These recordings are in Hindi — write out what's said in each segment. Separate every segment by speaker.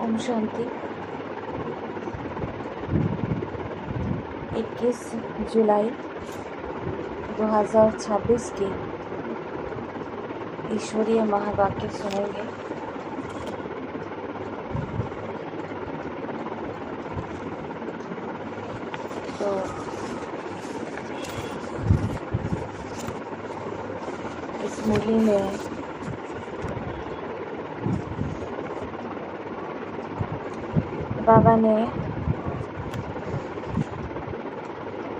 Speaker 1: ओम शांति। 21 जुलाई 2026 की ईश्वरीय महावाक्य सुनेंगे। तो इस मुरली में बाबा ने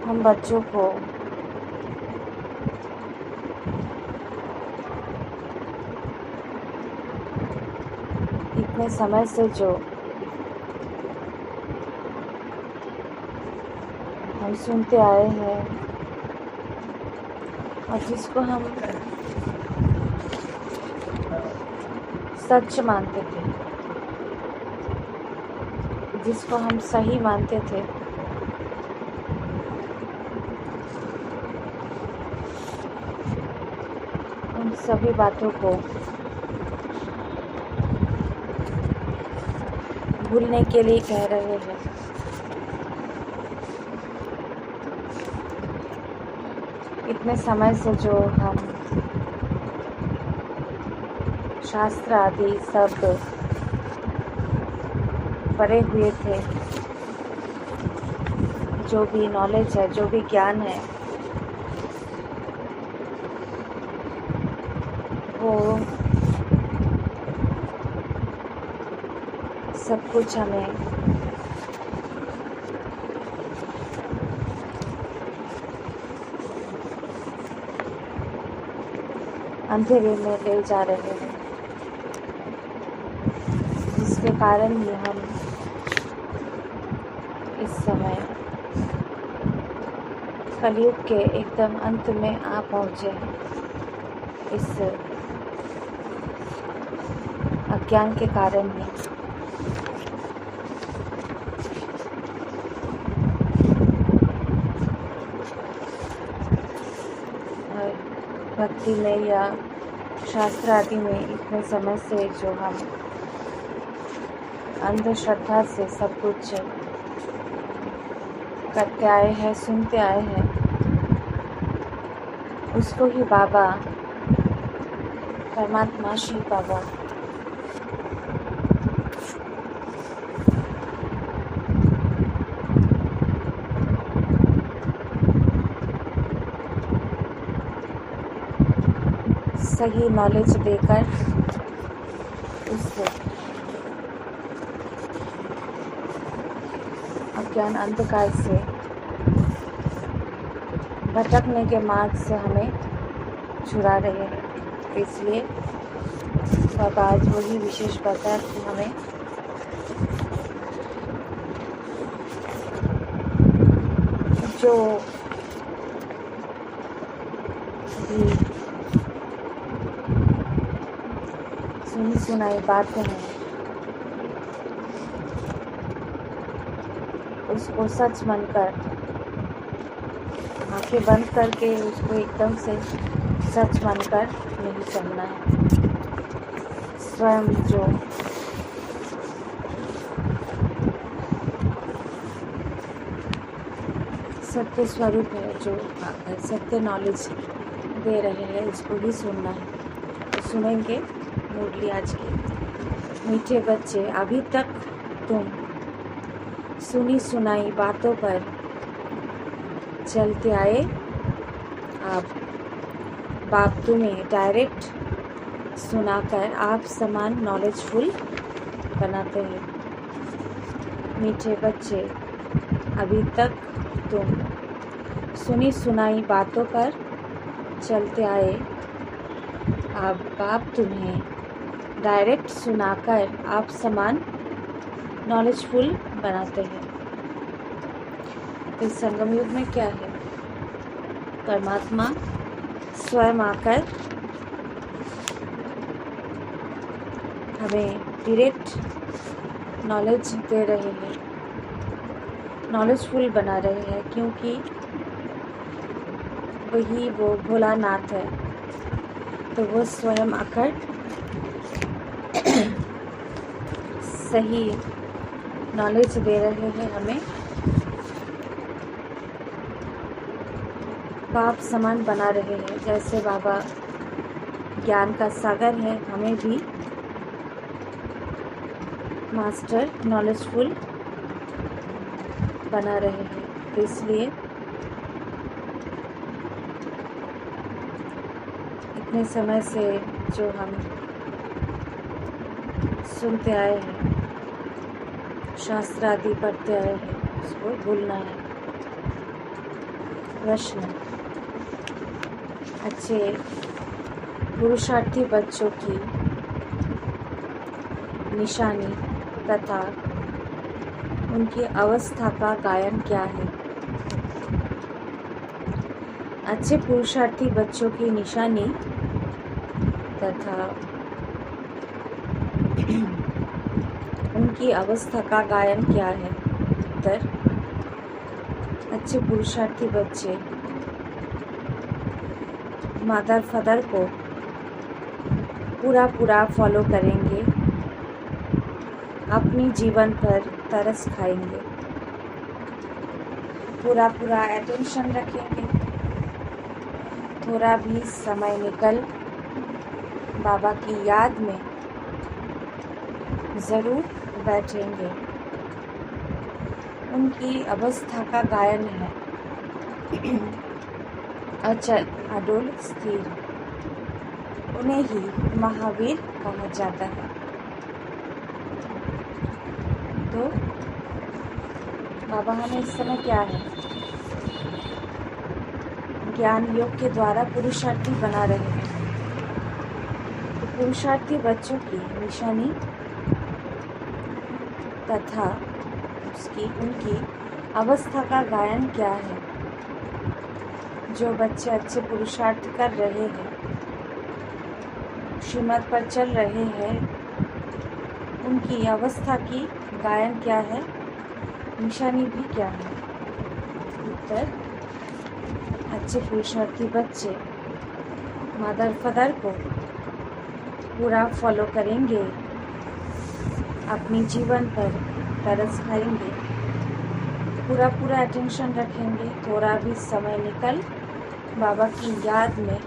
Speaker 1: हम बच्चों को इतने समय से जो हम सुनते आए हैं और जिसको हम सच मानते थे, जिसको हम सही मानते थे, उन सभी बातों को भूलने के लिए कह रहे हैं। इतने समय से जो हम शास्त्र आदि सब पढ़े हुए थे, जो भी नॉलेज है, जो भी ज्ञान है, वो सब कुछ हमें अंधेरे में ले जा रहे हैं, जिसके कारण ही हम इस समय कलयुग के एकदम अंत में आ पहुँचे हैं। इस अज्ञान के कारण ही भक्ति में या शास्त्र आदि में इतने समय से जो हम अंधश्रद्धा से सब कुछ करते आए हैं, सुनते आए हैं, उसको ही बाबा, परमात्मा शिव बाबा सही नॉलेज देकर उस अज्ञान अंधकार से भटकने के मार्ग से हमें छुड़ा रहे हैं। इसलिए बाबा आज वही विशेष बता कि हमें जो भी सुनी सुनाई बातें हैं, उसको सच मानकर आंखें बंद करके उसको एकदम से सच मानकर नहीं चलना है। स्वयं जो सत्य स्वरूप है, जो सत्य नॉलेज दे रहे हैं, उसको ही सुनना है। तो सुनेंगे मुरली आज की। मीठे बच्चे, अभी तक तुम सुनी सुनाई बातों पर चलते आए, अब बाप तुम्हें डायरेक्ट सुनाकर आप समान नॉलेजफुल बनाते हैं। मीठे बच्चे, अभी तक तुम सुनी सुनाई बातों पर चलते आए, अब बाप तुम्हें डायरेक्ट सुनाकर आप समान नॉलेजफुल बनाते हैं। इस संगम युग में क्या है? परमात्मा स्वयं आकर हमें डायरेक्ट नॉलेज दे रहे हैं, नॉलेजफुल बना रहे हैं, क्योंकि वही वो भोलानाथ है। तो वो स्वयं आकर सही नॉलेज दे रहे हैं हमें, बाप समान बना रहे हैं। जैसे बाबा ज्ञान का सागर है, हमें भी मास्टर नॉलेजफुल बना रहे हैं। तो इसलिए इतने समय से जो हम सुनते आए हैं, शास्त्र आदि पढ़ते आए हैं, उसको भूलना है। प्रश्न: अच्छे पुरुषार्थी बच्चों की निशानी तथा उनकी अवस्था का गायन क्या है? अच्छे पुरुषार्थी बच्चों की निशानी तथा उनकी अवस्था का गायन क्या है? उत्तर: अच्छे पुरुषार्थी बच्चे मदर फादर को पूरा फॉलो करेंगे, अपनी जीवन पर तरस खाएंगे, पूरा अटेंशन रखेंगे, थोड़ा भी समय निकल बाबा की याद में ज़रूर बैठेंगे। उनकी अवस्था का गायन है अचल, अडोल, स्थिर। उन्हें ही महावीर कहा जाता है। तो बाबा हमें इस समय क्या है, ज्ञान योग के द्वारा पुरुषार्थी बना रहे हैं। तो पुरुषार्थी बच्चों की निशानी तथा उनकी अवस्था का गायन क्या है? जो बच्चे अच्छे पुरुषार्थ कर रहे हैं, श्रीमत पर चल रहे हैं, उनकी अवस्था की गायन क्या है, निशानी भी क्या है? उत्तर: अच्छे पुरुषार्थी बच्चे मदर फादर को पूरा फॉलो करेंगे, अपनी जीवन पर तरस खाएंगे, पूरा अटेंशन रखेंगे, थोड़ा भी समय निकल बाबा की याद में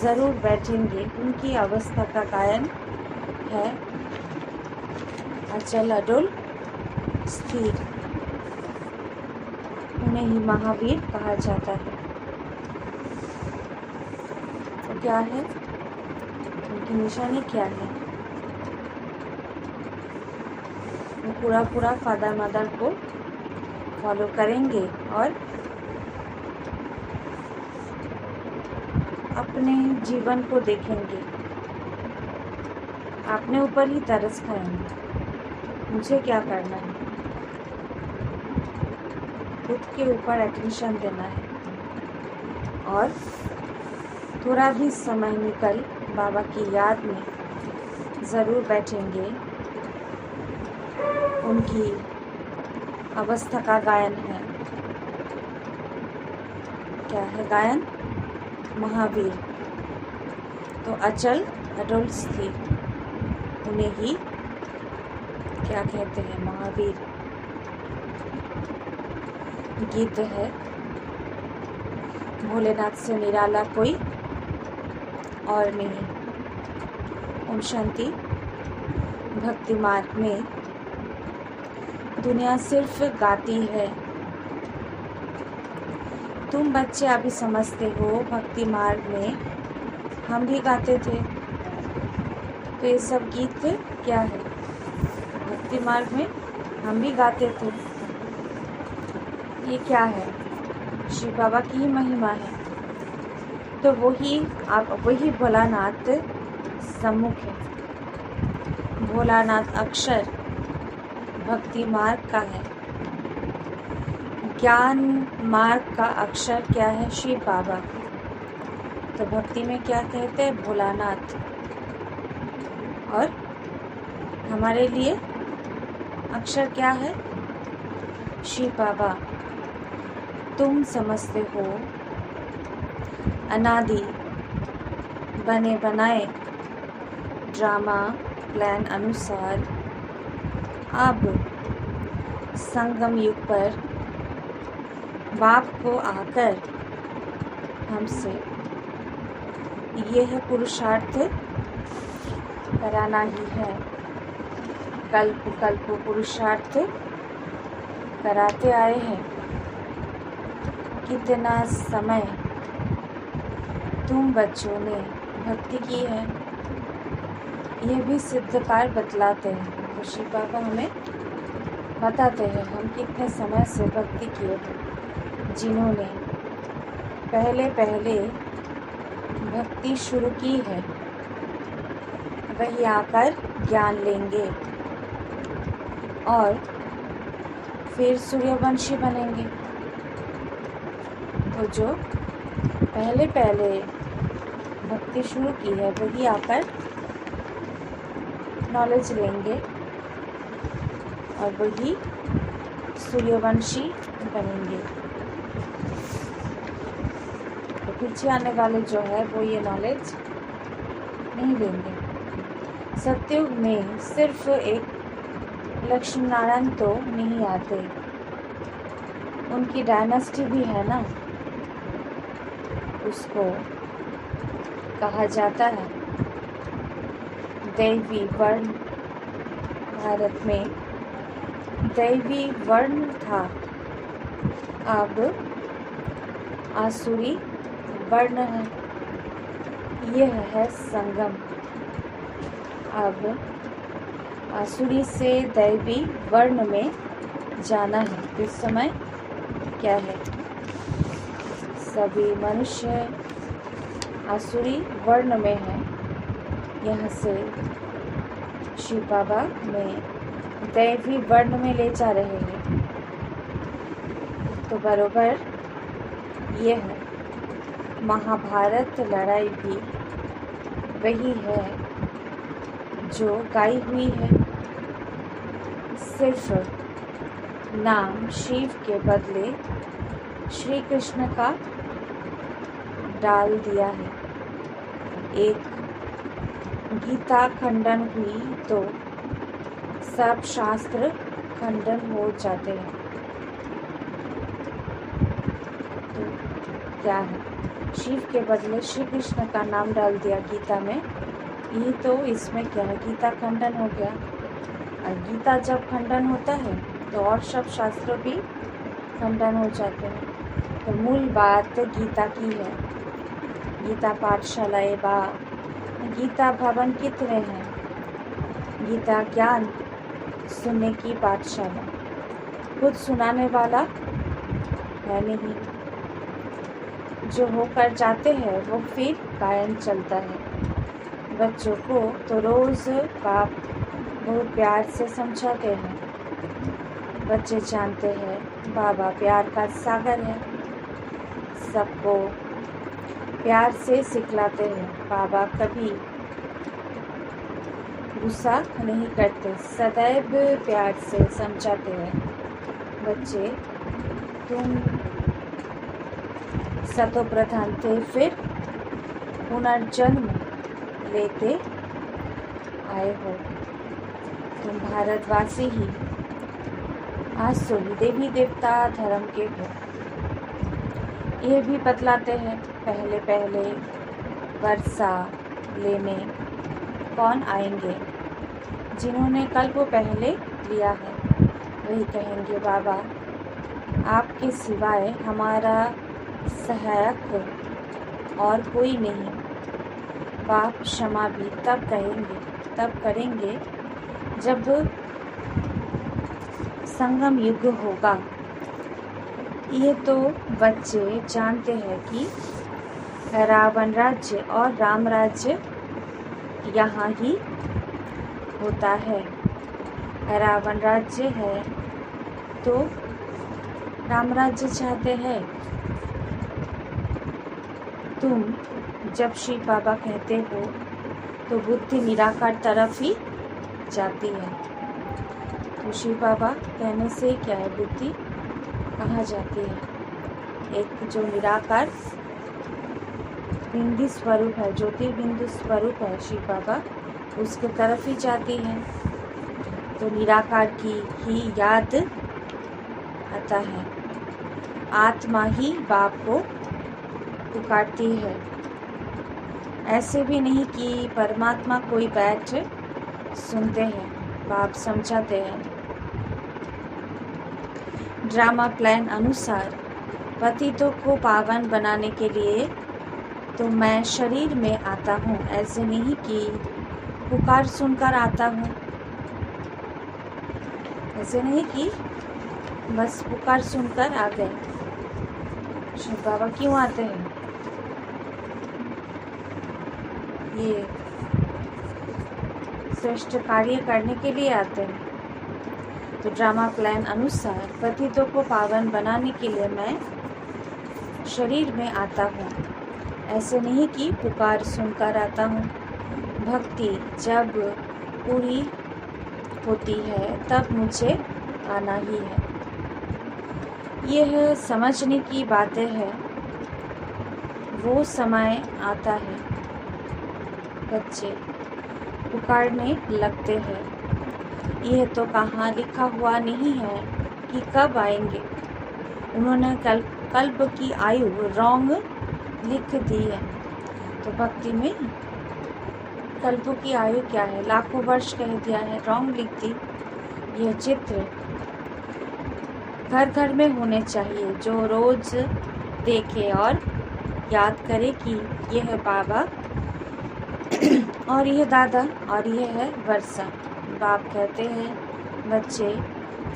Speaker 1: ज़रूर बैठेंगे। उनकी अवस्था का गायन है अचल, अडोल, स्थिर। उन्हें ही महावीर कहा जाता है। तो क्या है उनकी निशानी, क्या है? वो पूरा फादर मदर को फॉलो करेंगे और अपने जीवन को देखेंगे, अपने ऊपर ही तरस खाएंगे। मुझे क्या करना है, खुद के ऊपर अटेंशन देना है और थोड़ा भी समय निकल बाबा की याद में ज़रूर बैठेंगे। उनकी अवस्था का गायन है, क्या है गायन? महावीर। तो अचल, अडोल, स्थिर, उन्हें ही क्या कहते हैं? महावीर। गीत है, भोलेनाथ से निराला कोई और नहीं। ओम शांति। भक्ति मार्ग में दुनिया सिर्फ गाती है। तुम बच्चे अभी समझते हो, भक्ति मार्ग में हम भी गाते थे। तो ये सब गीत क्या है? भक्ति मार्ग में हम भी गाते थे। ये क्या है? शिव बाबा की ही महिमा है। तो वही भोलानाथ सम्मुख है। भोलानाथ अक्षर भक्ति मार्ग का है। ज्ञान मार्ग का अक्षर क्या है? शिव बाबा। तो भक्ति में क्या कहते हैं? भोलानाथ। और हमारे लिए अक्षर क्या है? शिव बाबा। तुम समझते हो अनादि बने बनाए ड्रामा प्लान अनुसार अब संगम युग पर बाप को आकर हमसे यह पुरुषार्थ कराना ही है। कल्प कल्प पुरुषार्थ कराते आए हैं। कितना समय तुम बच्चों ने भक्ति की है, यह भी सिद्धकार बतलाते हैं। तो शिव बाबा हमें बताते हैं हम कितने समय से भक्ति किए हैं। जिन्होंने पहले पहले भक्ति शुरू की है वही आकर ज्ञान लेंगे और फिर सूर्यवंशी बनेंगे। तो जो पहले पहले भक्ति शुरू की है वही आकर नॉलेज लेंगे और वही सूर्यवंशी बनेंगे। तो पीछे आने वाले जो है वो ये नॉलेज नहीं लेंगे। सतयुग में सिर्फ एक लक्ष्मी नारायण तो नहीं आते, उनकी डायनेस्टी भी है ना, उसको कहा जाता है दैवी वर्ण। भारत में दैवी वर्ण था, अब आसुरी वर्ण है। यह है संगम। अब आसुरी से दैवी वर्ण में जाना है। इस समय क्या है, सभी मनुष्य आसुरी वर्ण में है। यहाँ से शिव बाबा में दैवी वर्ण में ले जा रहे हैं। तो बरोबर यह महाभारत लड़ाई भी वही है जो गाई हुई है। सिर्फ नाम शिव के बदले श्री कृष्ण का डाल दिया है। एक गीता खंडन हुई तो सब शास्त्र खंडन हो जाते हैं। तो क्या है, शिव के बदले श्री कृष्ण का नाम डाल दिया गीता में, ये तो इसमें क्या है, गीता खंडन हो गया। और गीता जब खंडन होता है तो और सब शास्त्र भी खंडन हो जाते हैं। तो मूल बात गीता की है। गीता पाठशालाएं बा गीता भवन कितने हैं, गीता ज्ञान सुनने की पाठशाला, खुद सुनाने वाला है नहीं। जो होकर जाते हैं वो फिर कायम चलता है। बच्चों को तो रोज़ बाप बहुत प्यार से समझाते हैं। बच्चे जानते हैं बाबा प्यार का सागर है, सबको प्यार से सिखलाते हैं। बाबा कभी गुस्सा नहीं करते, सदैव प्यार से समझाते हैं। बच्चे तुम सतो प्रधान थे, फिर पुनर्जन्म लेते आए हो। तुम भारतवासी ही आसुर देवी देवता धर्म के हो। ये भी बतलाते हैं पहले पहले वर्षा लेने कौन आएंगे, जिन्होंने कल्प पहले लिया है वही कहेंगे बाबा आपके सिवाय हमारा सहायक और कोई नहीं। बाप क्षमा भी तब करेंगे जब संगम युग होगा। ये तो बच्चे जानते हैं कि रावण राज्य और राम राज्य यहाँ ही होता है। रावण राज्य है तो राम राज्य चाहते हैं। तुम जब शिव बाबा कहते हो तो बुद्धि निराकार तरफ ही जाती है। तो शिव बाबा कहने से क्या है, बुद्धि कहाँ जाती है। एक जो निराकार बिंदु स्वरूप है, ज्योतिर्बिंदु स्वरूप है शिव बाबा, उसके तरफ ही जाती है। तो निराकार की ही याद आता है। आत्मा ही बाप को पुकारती है। ऐसे भी नहीं कि परमात्मा कोई बैठ सुनते हैं, बाप समझाते हैं। ड्रामा प्लान अनुसार पतितों को पावन बनाने के लिए तो मैं शरीर में आता हूँ, ऐसे नहीं कि पुकार सुनकर आता हूँ। ऐसे नहीं कि बस पुकार सुनकर आ गए। शिव बाबा क्यों आते हैं? ये श्रेष्ठ कार्य करने के लिए आते हैं। तो ड्रामा प्लान अनुसार पतितों को पावन बनाने के लिए मैं शरीर में आता हूँ, ऐसे नहीं कि पुकार सुनकर आता हूँ। भक्ति जब पूरी होती है तब मुझे आना ही है। यह समझने की बातें हैं। वो समय आता है, बच्चे पुकारने लगते हैं। यह तो कहाँ लिखा हुआ नहीं है कि कब आएंगे। उन्होंने कल्प की आयु रॉन्ग लिख दी है। तो भक्ति में कल्पों की आयु क्या है? लाखों वर्ष कह दिया है, रॉन्ग लिख दी। यह चित्र घर घर में होने चाहिए, जो रोज देखे और याद करे कि यह है बाबा और यह दादा और यह है वर्षा। बाप कहते हैं, बच्चे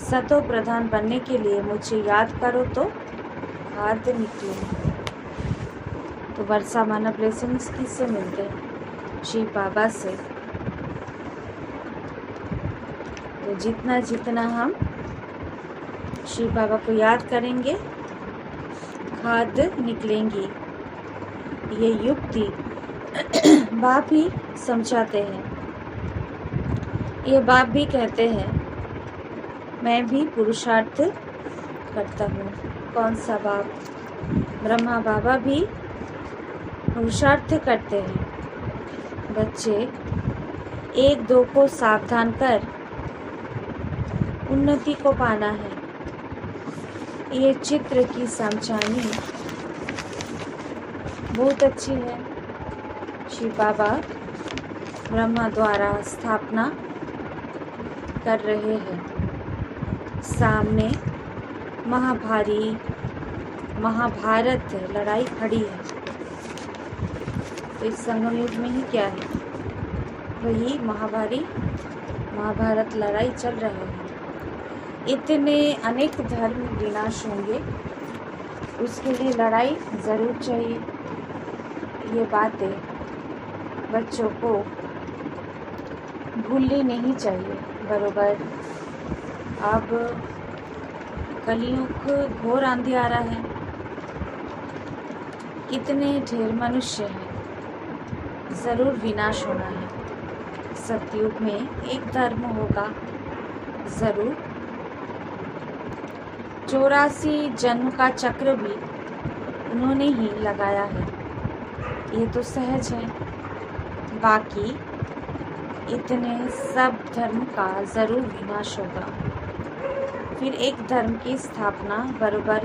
Speaker 1: सतो प्रधान बनने के लिए मुझे याद करो तो हाथ निकले। तो वर्षा माना ब्लेसिंग्स किससे मिलते हैं? शिव बाबा से। तो जितना जितना हम शिव बाबा को याद करेंगे, खाद निकलेंगी। ये युक्ति बाप ही समझाते हैं। ये बाप भी कहते हैं, मैं भी पुरुषार्थ करता हूँ। कौन सा बाप? ब्रह्मा बाबा भी पुरुषार्थ करते हैं। बच्चे एक दो को सावधान कर उन्नति को पाना है। ये चित्र की समझानी बहुत अच्छी है। शिव बाबा ब्रह्मा द्वारा स्थापना कर रहे हैं। सामने महाभारत लड़ाई खड़ी है। तो इस संगम युग में ही क्या है? वही महाभारत लड़ाई चल रही है। इतने अनेक धर्म विनाश होंगे, उसके लिए लड़ाई जरूर चाहिए। ये बातें बच्चों को भूलनी नहीं चाहिए। बरोबर अब कलयुग घोर आंधी आ रहा है। कितने ढेर मनुष्य हैं, जरूर विनाश होना है। सतयुग में एक धर्म होगा जरूर। 84 जन्म का चक्र भी उन्होंने ही लगाया है। ये तो सहज है। बाकी इतने सब धर्म का जरूर विनाश होगा। फिर एक धर्म की स्थापना बराबर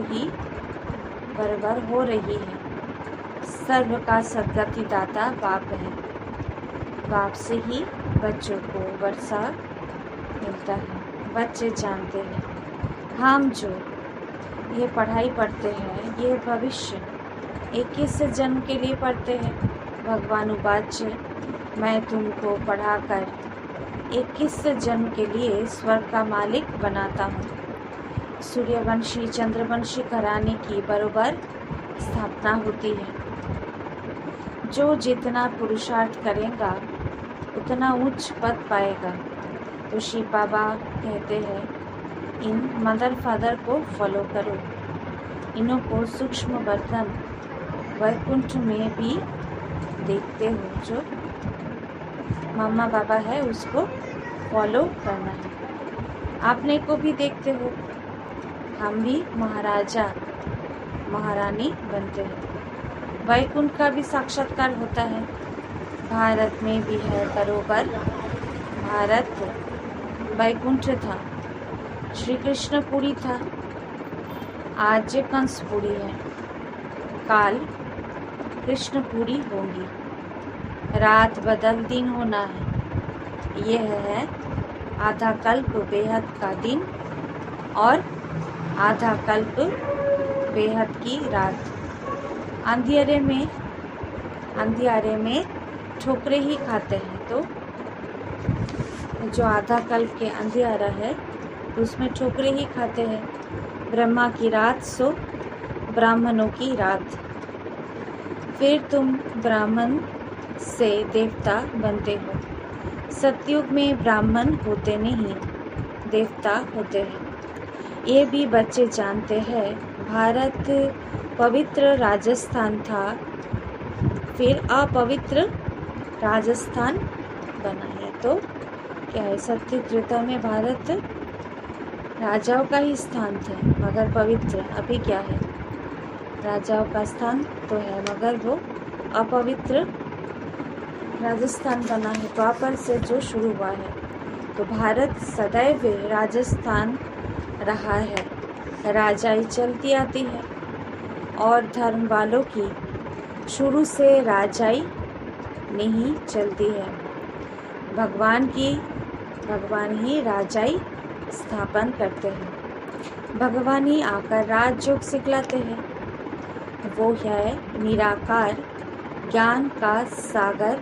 Speaker 1: हो रही है। सर्व का सद्गति दाता बाप है। बाप से ही बच्चों को वर्षा मिलता है। बच्चे जानते हैं, हम जो ये पढ़ाई पढ़ते हैं, ये भविष्य 21 जन्म के लिए पढ़ते हैं। भगवान उवाच, मैं तुमको पढ़ाकर 21 जन्म के लिए स्वर्ग का मालिक बनाता हूँ। सूर्यवंशी चंद्रवंशी घराने की बरोबर स्थापना होती है। जो जितना पुरुषार्थ करेगा उतना उच्च पद पाएगा। तो शिव बाबा कहते हैं, इन मदर फादर को फॉलो करो। इन्हों को सूक्ष्म बर्तन वैकुंठ में भी देखते हो। जो मम्मा बाबा है उसको फॉलो करना है। आपने को भी देखते हो। हम भी महाराजा महारानी बनते हैं। वैकुंठ का भी साक्षात्कार होता है। भारत में भी है बरोबर। भारत वैकुंठ था, श्री कृष्ण पुरी था, आज कंस पुरी है, काल कृष्ण पुरी होगी। रात बदल दिन होना है, यह है आधा कल्प बेहद का दिन और आधा कल्प बेहद की रात। अंधियारे में ठोकरे ही खाते हैं, तो जो आधा कल्प के अंधियारा है उसमें ठोकरे ही खाते हैं। ब्रह्मा की रात सो ब्राह्मणों की रात, फिर तुम ब्राह्मण से देवता बनते हो। सतयुग में ब्राह्मण होते नहीं, देवता होते हैं। ये भी बच्चे जानते हैं। भारत पवित्र राजस्थान था, फिर अपवित्र राजस्थान बना है। तो क्या है, सत्य त्रेता में भारत राजाओं का ही स्थान थे मगर पवित्र। अभी क्या है, राजाओं का स्थान तो है मगर वो अपवित्र राजस्थान बना है। द्वापर से जो शुरू हुआ है, तो भारत सदैव राजस्थान रहा है। राजाई चलती आती है और धर्म वालों की शुरू से राजाई नहीं चलती है। भगवान ही राजाई स्थापन करते हैं। भगवान ही आकर राजयोग सिखलाते हैं। वो है निराकार, ज्ञान का सागर,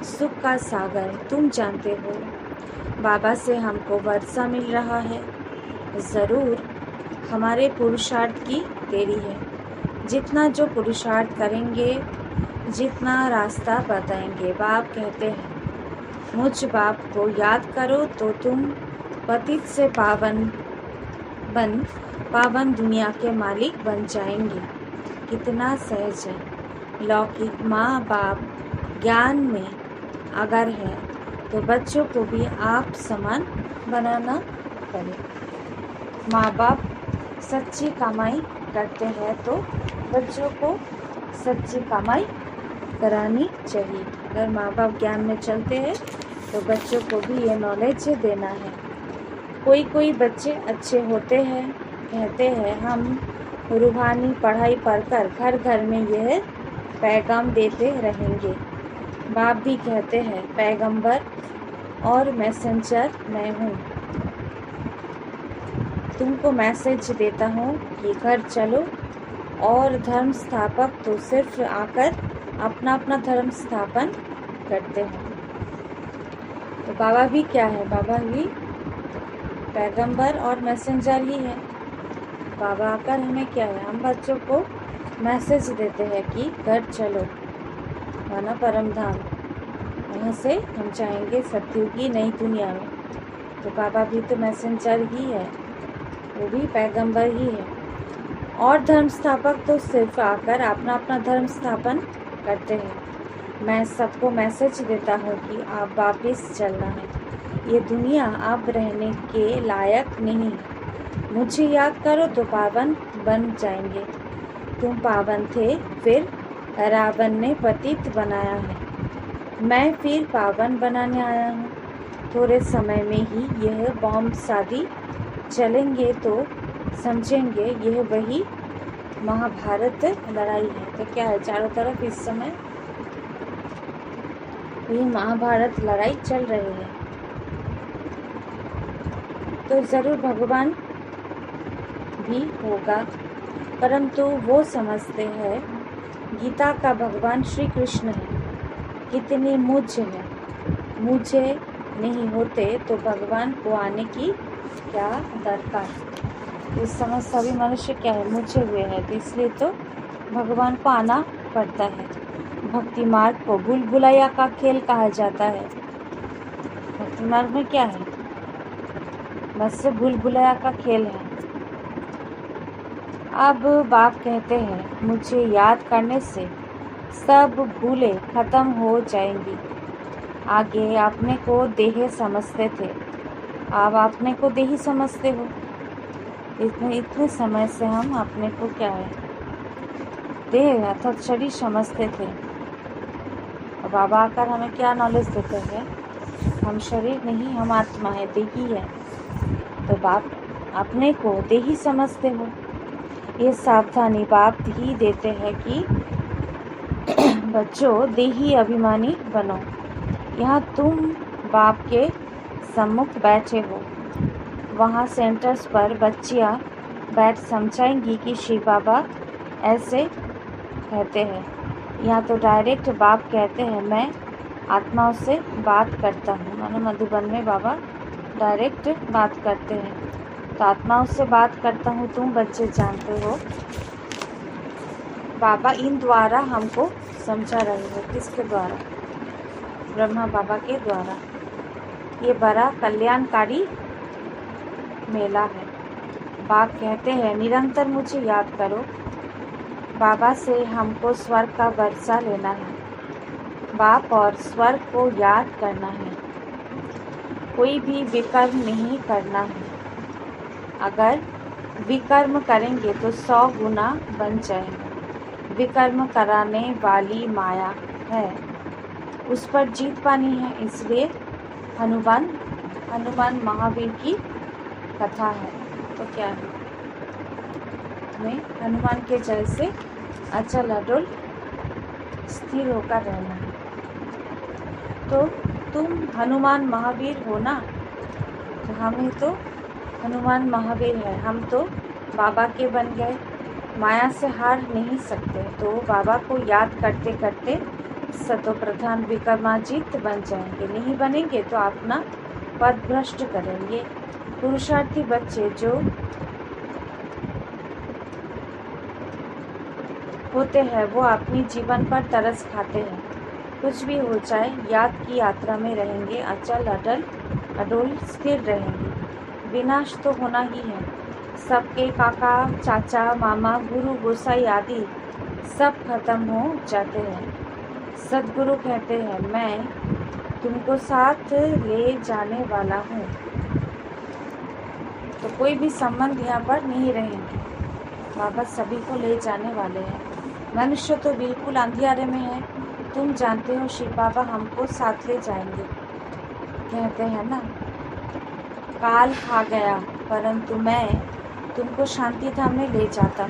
Speaker 1: सुख का सागर। तुम जानते हो, बाबा से हमको वर्षा मिल रहा है। ज़रूर हमारे पुरुषार्थ की देरी है। जितना जो पुरुषार्थ करेंगे, जितना रास्ता बताएंगे। बाप कहते हैं, मुझ बाप को याद करो तो तुम पतित से पावन दुनिया के मालिक बन जाएंगे। कितना सहज है। लौकिक माँ बाप ज्ञान में अगर है तो बच्चों को भी आप समान बनाना पड़े। माँ बाप सच्ची कमाई करते हैं तो बच्चों को सच्ची कमाई करानी चाहिए। अगर माँ बाप ज्ञान में चलते हैं तो बच्चों को भी ये नॉलेज देना है। कोई बच्चे अच्छे होते हैं, कहते हैं हम रूहानी पढ़ाई पढ़कर घर घर में यह पैगाम देते रहेंगे। बाप भी कहते हैं, पैगंबर और मैसेंजर मैं हूँ। तुमको मैसेज देता हूँ कि घर चलो, और धर्म स्थापक तो सिर्फ आकर अपना अपना धर्म स्थापन करते हैं। तो बाबा भी क्या है, बाबा भी पैगंबर और मैसेंजर ही है। बाबा आकर हमें क्या है, हम बच्चों को मैसेज देते हैं कि घर चलो, माना परम धाम, वहाँ से हम जाएंगे सतयुग की नई दुनिया में। तो बाबा भी तो मैसेंजर ही है, वो भी पैगंबर ही है। और धर्म स्थापक तो सिर्फ आकर अपना अपना धर्म स्थापन करते हैं। मैं सबको मैसेज देता हूँ कि आप वापिस चलना है। ये दुनिया अब रहने के लायक नहीं। मुझे याद करो तो पावन बन जाएंगे। तुम पावन थे, फिर रावण ने पतित बनाया है। मैं फिर पावन बनाने आया हूँ। थोड़े समय में ही यह बॉम्ब शादी चलेंगे तो समझेंगे यह वही महाभारत लड़ाई है। तो क्या है, चारों तरफ इस समय ये महाभारत लड़ाई चल रही है। तो ज़रूर भगवान भी होगा, परंतु वो समझते हैं गीता का भगवान श्री कृष्ण है। कितनी मुझ है, मुझे नहीं होते तो भगवान को आने की क्या दरकार। इस समय सभी मनुष्य क्या है, मुझे हुए हैं, तो इसलिए तो भगवान को आना पड़ता है। भक्ति मार्ग को भूल भुलैया का खेल कहा जाता है। भक्ति मार्ग में क्या है, बस से भूल भुलैया का खेल है। अब बाप कहते हैं, मुझे याद करने से सब भूले खत्म हो जाएंगी। आगे अपने को देह समझते थे, अब अपने को देही समझते हो। इतने समय से हम अपने को क्या है, देह अर्थात शरीर समझते थे। और बाबा आकर हमें क्या नॉलेज देते हैं, हम शरीर नहीं, हम आत्मा है, देही है। तो बाप अपने को देही समझते हो। ये सावधानी बाप ही देते हैं कि बच्चों देही अभिमानी बनो। यहाँ तुम बाप के सम्मुख बैठे हो, वहाँ सेंटर्स पर बच्चियाँ बैठ समझाएंगी कि शिव बाबा ऐसे कहते हैं। यहाँ तो डायरेक्ट बाप कहते हैं, मैं आत्माओं से बात करता हूँ। मानो मधुबन में बाबा डायरेक्ट बात करते हैं। तो आत्माओं से बात करता हूँ, तुम बच्चे जानते हो। बाबा इन द्वारा हमको समझा रहे हैं। किसके द्वारा? ब्रह्मा बाबा के द्वारा। ये बड़ा कल्याणकारी मेला है। बाप कहते हैं निरंतर मुझे याद करो। बाबा से हमको स्वर्ग का वर्षा लेना है। बाप और स्वर्ग को याद करना है। कोई भी विकर्म नहीं करना है। अगर विकर्म करेंगे तो 100 गुना बन जाएंगे। विकर्म कराने वाली माया है, उस पर जीत पानी है। इसलिए हनुमान महावीर की कथा है। तो क्या है? हमें हनुमान के जैसे अचल अडोल स्थिर होकर रहना है। तो तुम हनुमान महावीर हो ना, तो हमें तो हनुमान महावीर है। हम तो बाबा के बन गए, माया से हार नहीं सकते। तो बाबा को याद करते करते सतो प्रधान विक्रमाजीत बन जाएंगे। नहीं बनेंगे तो अपना पद भ्रष्ट करेंगे। पुरुषार्थी बच्चे जो होते हैं वो अपनी जीवन पर तरस खाते हैं। कुछ भी हो जाए याद की यात्रा में रहेंगे, अचल अडोल स्थिर रहेंगे। विनाश तो होना ही है। सबके काका चाचा मामा गुरु गोसाई आदि सब खत्म हो जाते हैं। सदगुरु कहते हैं मैं तुमको साथ ले जाने वाला हूँ। तो कोई भी संबंध यहाँ पर नहीं रहेंगे। बाबा सभी को ले जाने वाले हैं। मनुष्य तो बिल्कुल अंधियारे में है। तुम जानते हो शिव बाबा हमको साथ ले जाएंगे। कहते हैं ना, काल खा गया परंतु मैं तुमको शांति धाम में ले जाता।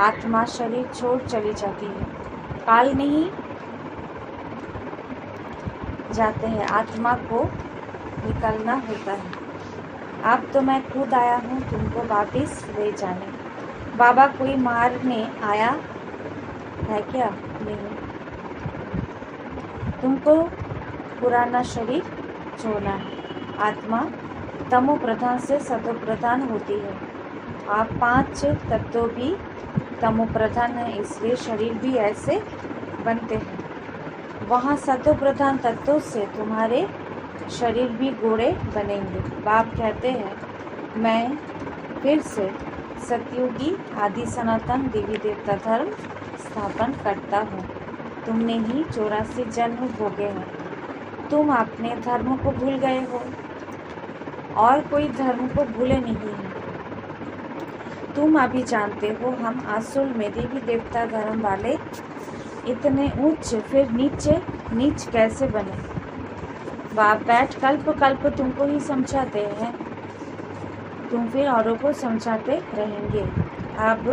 Speaker 1: आत्मा शरीर छोड़ चली जाती है, काल नहीं जाते हैं, आत्मा को निकलना होता है। अब तो मैं खुद आया हूँ तुमको वापिस ले जाने। बाबा कोई मारने आया है क्या? नहीं। तुमको पुराना शरीर छोड़ना है। आत्मा तमो प्रधान से सतो प्रधान होती है। आप 5 तत्व भी तमो प्रधान है, इसलिए शरीर भी ऐसे बनते हैं। वहाँ सतो प्रधान तत्वों से तुम्हारे शरीर भी घोड़े बनेंगे। बाप कहते हैं मैं फिर से सतयुगी आदि सनातन देवी देवता धर्म स्थापन करता हूँ। तुमने ही 84 जन्म भोगे हैं। तुम अपने धर्म को भूल गए हो और कोई धर्म को भूले नहीं है। तुम अभी जानते हो हम असुल में देवी देवता धर्म वाले इतने उच्च फिर नीच कैसे बने। बाप बैठ कल्प कल्प तुमको ही समझाते हैं, तुम फिर औरों को समझाते रहेंगे। अब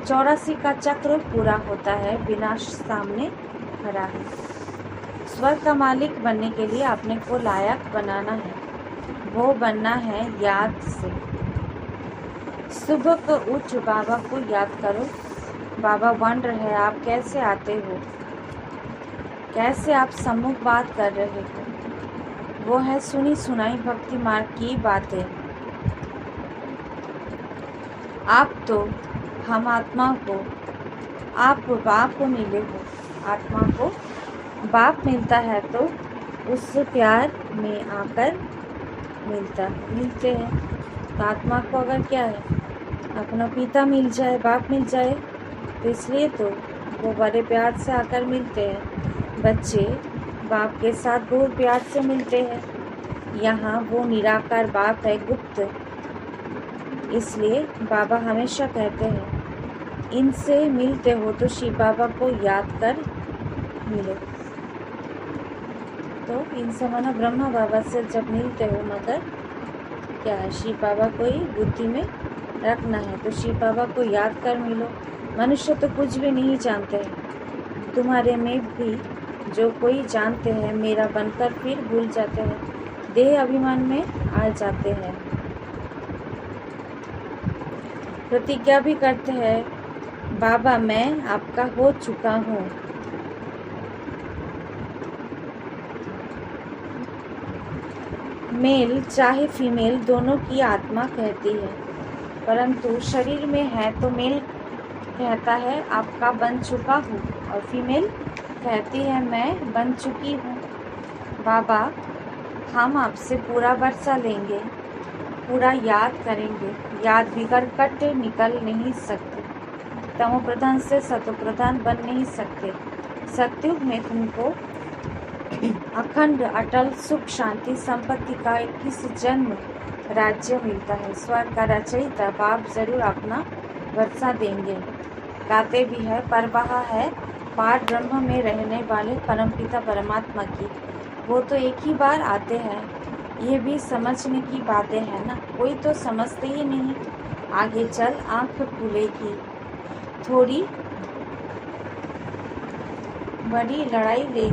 Speaker 1: 84 का चक्र पूरा होता है, विनाश सामने खड़ा है। स्वर्ग का मालिक बनने के लिए अपने को लायक बनाना है। वो बनना है याद से। सुबह को उच्च बाबा को याद करो। बाबा वंडर है आप कैसे आते हो, कैसे आप सम्मुख बात कर रहे हो। वो है सुनी सुनाई भक्ति मार्ग की बातें। आप तो हम आत्मा को आप बाप को मिले हो। आत्मा को बाप मिलता है तो उस प्यार में आकर मिलते हैं। तो आत्मा को अगर क्या है अपना पिता मिल जाए, बाप मिल जाए, तो इसलिए तो वो बड़े प्यार से आकर मिलते हैं। बच्चे बाप के साथ बहुत प्यार से मिलते हैं। यहाँ वो निराकार बाप है, गुप्त। इसलिए बाबा हमेशा कहते हैं इनसे मिलते हो तो शिव बाबा को याद कर मिलो। तो इन समय ना ब्रह्मा बाबा से जब मिलते हो, मगर क्या है, शिव बाबा को ही बुद्धि में रखना है, तो शिव बाबा को याद कर मिलो। मनुष्य तो कुछ भी नहीं जानते हैं, तुम्हारे में भी जो कोई जानते हैं मेरा बनकर फिर भूल जाते हैं, देह अभिमान में आ जाते हैं, प्रतिज्ञा भी करते हैं, बाबा मैं आपका हो चुका हूँ। मेल चाहे फीमेल दोनों की आत्मा कहती है, परंतु शरीर में है तो मेल कहता है आपका बन चुका हूँ, और फीमेल कहती है मैं बन चुकी हूँ। बाबा हम आपसे पूरा वर्षा लेंगे, पूरा याद करेंगे, याद बिगड़ कट निकल नहीं सकते, तमो प्रधान से सतो प्रधान बन नहीं सकते। सत्युग में तुमको अखंड अटल सुख शांति संपत्ति का 21 जन्म राज्य मिलता है। स्वर्ग का रचयिता बाप जरूर अपना वर्षा देंगे। गाते भी है, परवाह है पार ब्रह्म में रहने वाले परमपिता परमात्मा की, वो तो एक ही बार आते हैं। ये भी समझने की बातें हैं ना, कोई तो समझते ही नहीं। आगे चल आंख खुलेगी, थोड़ी बड़ी लड़ाई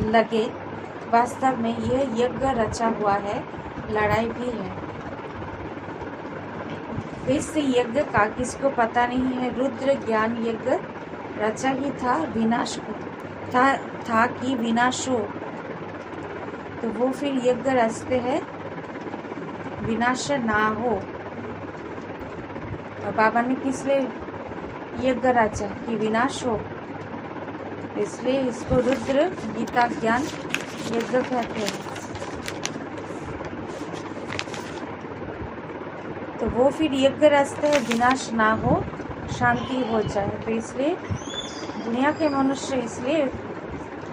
Speaker 1: लगे, वास्तव में यह यज्ञ रचा हुआ है, लड़ाई भी है। इस यज्ञ का किसको पता नहीं है, रुद्र ज्ञान यज्ञ रचा ही था विनाश को, था कि विनाश हो, तो वो फिर यज्ञ रचते हैं विनाश ना हो। और बाबा ने किस लिए यज्ञ रचा कि विनाश हो, इसलिए इसको रुद्र गीता ज्ञान यज्ञ कहते हैं। तो वो फिर यज्ञ रचते हैं विनाश ना हो, शांति हो जाए, तो इसलिए दुनिया के मनुष्य इसलिए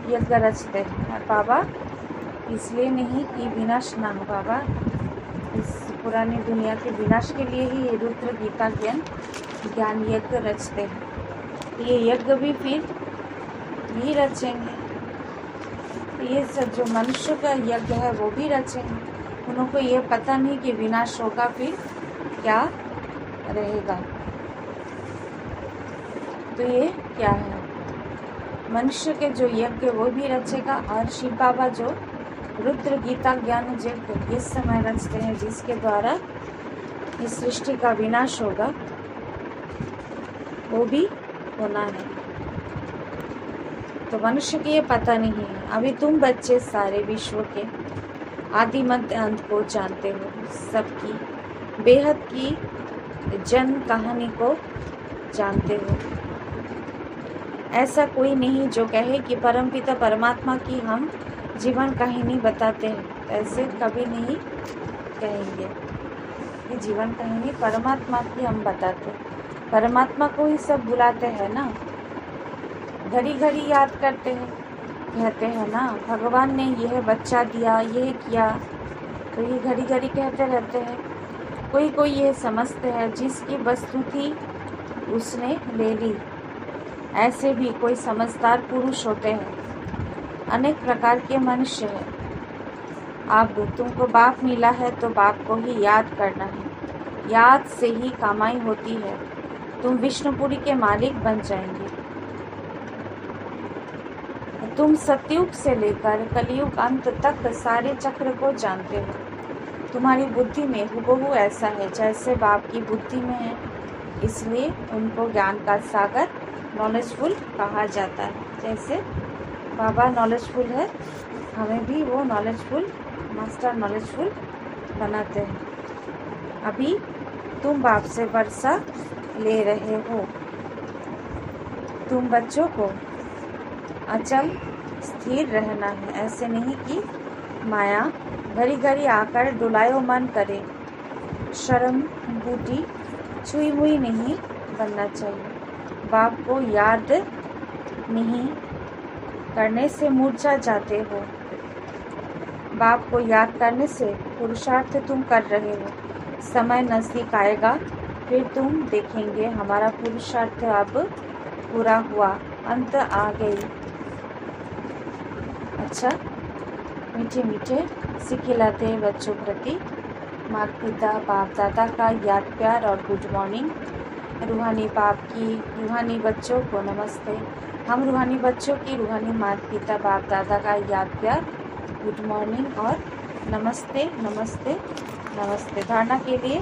Speaker 1: यज्ञ रचते हैं। और बाबा इसलिए नहीं कि विनाश ना हो, बाबा इस पुरानी दुनिया के विनाश के लिए ही ये रुद्र गीता ज्ञान यज्ञ रचते हैं। ये यज्ञ भी फिर यही रचेंगे, ये सब जो मनुष्य का यज्ञ है वो भी रचेंगे। उनको ये पता नहीं कि विनाश होगा फिर क्या रहेगा। तो ये क्या है, मनुष्य के जो यज्ञ वो भी रचेगा, और शिव बाबा जो रुद्र गीता ज्ञान यज्ञ इस समय रचते हैं, जिसके द्वारा इस सृष्टि का विनाश होगा, वो भी होना है। तो मनुष्य को ये पता नहीं है। अभी तुम बच्चे सारे विश्व के आदि मध्य अंत को जानते हो, सबकी बेहद की जन्म कहानी को जानते हो। ऐसा कोई नहीं जो कहे कि परमपिता परमात्मा की हम जीवन कहानी बताते हैं, ऐसे कभी नहीं कहेंगे कि जीवन कहानी परमात्मा की हम बताते हैं। परमात्मा को ही सब बुलाते हैं ना, घड़ी घड़ी याद करते हैं, कहते हैं ना भगवान ने यह बच्चा दिया, यह किया, तो ये घड़ी घड़ी कहते रहते हैं। कोई कोई ये समझते हैं जिसकी वस्तु थी उसने ले ली, ऐसे भी कोई समझदार पुरुष होते हैं। अनेक प्रकार के मनुष्य हैं। अब तुमको बाप मिला है तो बाप को ही याद करना है, याद से ही कमाई होती है, तुम विष्णुपुरी के मालिक बन जाएंगे। तुम सतयुग से लेकर कलयुग अंत तक सारे चक्र को जानते हो। तुम्हारी बुद्धि में हुबहू ऐसा है जैसे बाप की बुद्धि में है, इसलिए उनको ज्ञान का सागर नॉलेजफुल कहा जाता है। जैसे बाबा नॉलेजफुल है, हमें भी वो नॉलेजफुल मास्टर नॉलेजफुल बनाते हैं। अभी तुम बाप से वर्षा ले रहे हो। तुम बच्चों को अचल स्थिर रहना है, ऐसे नहीं कि माया घड़ी घड़ी आकर डुलायो मन करे। शर्म बूटी छुई मुई नहीं बनना चाहिए। बाप को याद नहीं करने से मूर्छा जाते हो। बाप को याद करने से पुरुषार्थ तुम कर रहे हो। समय नजदीक आएगा, फिर तुम देखेंगे हमारा पुरुषार्थ अब पूरा हुआ, अंत आ गई। अच्छा, मीठे मीठे से खिलाते हैं बच्चों प्रति माता पिता बाप दादा का याद प्यार और गुड मॉर्निंग। रूहानी बाप की रूहानी बच्चों को नमस्ते। हम रूहानी बच्चों की रूहानी माता पिता बाप दादा का याद प्यार गुड मॉर्निंग और नमस्ते नमस्ते नमस्ते। धारणा के लिए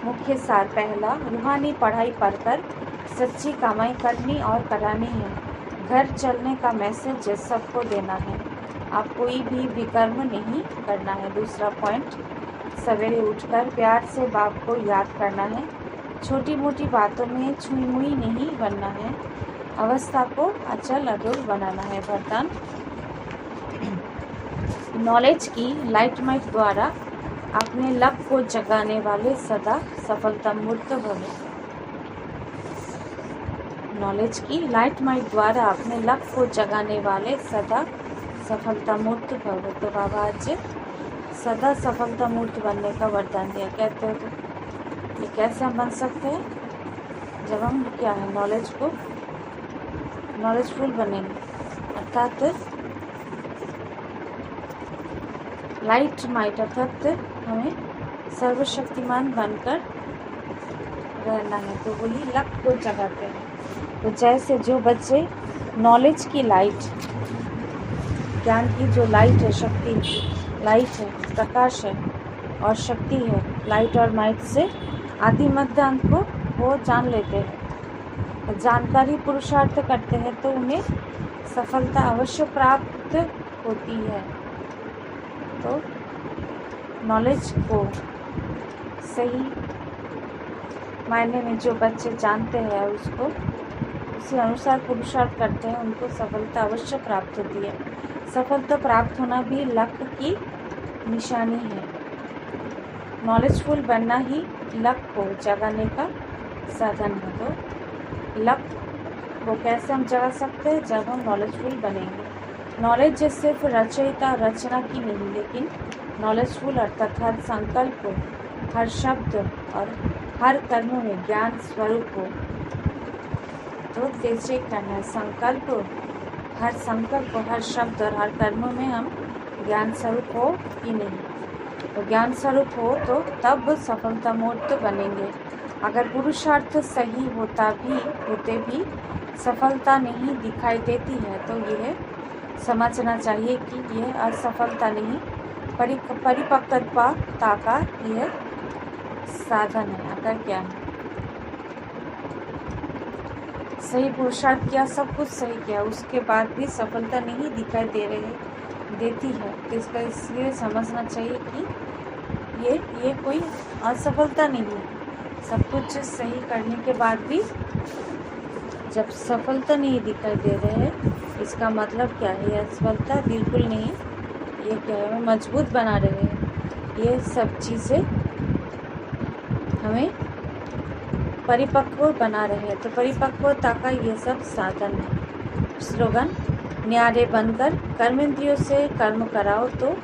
Speaker 1: मुख्य सार पहला, रूहानी पढ़ाई पढ़कर सच्ची कमाई करनी और करानी है। घर चलने का मैसेज सबको देना है, आप कोई भी विकर्म नहीं करना है। दूसरा पॉइंट, सवेरे उठकर प्यार से बाप को याद करना है। छोटी मोटी बातों में छुई मुई नहीं बनना है, अवस्था को अचल अटूट बनाना है। वरदान, नॉलेज की लाइट माइट द्वारा अपने लक को जगाने वाले सदा सफलता मूर्त भवे। नॉलेज की लाइट माइट द्वारा अपने लक को जगाने वाले सदा सफलता मूर्त भवे। तो बाबा आज सदा सफलता मूर्त बनने का वरदान दिया। कहते हो तो ये कैसे हम बन सकते हैं? जब हम क्या है नॉलेजफुल बनेंगे, अर्थात लाइट माइट, अर्थात हमें सर्वशक्तिमान बनकर रहना है। तो वही लक को जगाते हैं। तो जैसे जो बच्चे नॉलेज की लाइट, ज्ञान की जो लाइट है, शक्ति लाइट है, प्रकाश है और शक्ति है, लाइट और माइट से आदि मध्य अंत को वो जान लेते हैं, जानकारी पुरुषार्थ करते हैं तो उन्हें सफलता अवश्य प्राप्त होती है। तो नॉलेज को सही मायने में जो बच्चे जानते हैं उसको उसी अनुसार पुरुषार्थ करते हैं, उनको सफलता अवश्य प्राप्त होती है। सफलता प्राप्त होना भी लक की निशानी है। नॉलेजफुल बनना ही लक को जगाने का साधन है। तो लक को कैसे हम जगा सकते हैं? जब हम नॉलेजफुल बनेंगे। नॉलेज सिर्फ रचयिता रचना की नहीं, लेकिन नॉलेजफुल अर्थात हर संकल्प को, हर शब्द और हर कर्म में ज्ञान स्वरूप हो। तो तेजे करना है संकल्प, हर संकल्प, हर शब्द और हर कर्म में हम ज्ञान स्वरूप हो कि नहीं। तो ज्ञान स्वरूप हो तो तब सफलता मूर्त बनेंगे। अगर पुरुषार्थ सही होते भी सफलता नहीं दिखाई देती है तो यह समझना चाहिए कि यह असफलता नहीं, परिपक्वता का यह साधन है। अगर क्या है, सही पुरुषार्थ किया, सब कुछ सही किया, उसके बाद भी सफलता नहीं दिखाई देती है तो इसका इसलिए समझना चाहिए कि ये कोई असफलता नहीं है। सब कुछ सही करने के बाद भी जब सफलता नहीं दिखाई दे रहे हैं, इसका मतलब क्या है? ये असफलता बिल्कुल नहीं, ये क्या है? हमें मजबूत बना रहे हैं। ये सब चीज़ें हमें परिपक्व बना रहे हैं। तो परिपक्वता का ये सब साधन है। स्लोगन, न्यारे बनकर कर्मेंद्रियों से कर्म कराओ तो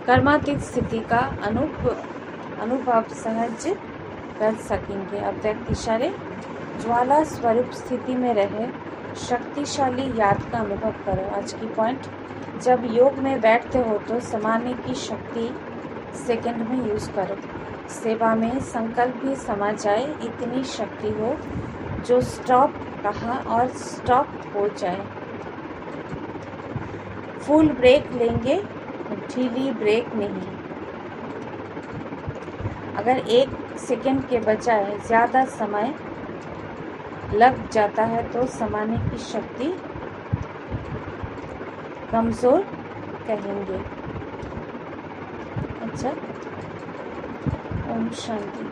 Speaker 1: कर्मातीत स्थिति का अनुभव सहज कर सकेंगे। अब व्यक्ति इशारे ज्वाला स्वरूप स्थिति में रहे, शक्तिशाली याद का अनुभव करो। आज की पॉइंट, जब योग में बैठते हो तो समाने की शक्ति सेकंड में यूज़ करो। सेवा में संकल्प भी समा जाए, इतनी शक्ति हो जो स्टॉप कहा और स्टॉप हो जाए। फुल ब्रेक लेंगे, ढीली ब्रेक नहीं। अगर 1 सेकंड के बजाय ज़्यादा समय लग जाता है तो समाने की शक्ति कमज़ोर कहेंगे। अच्छा, ओम शांति।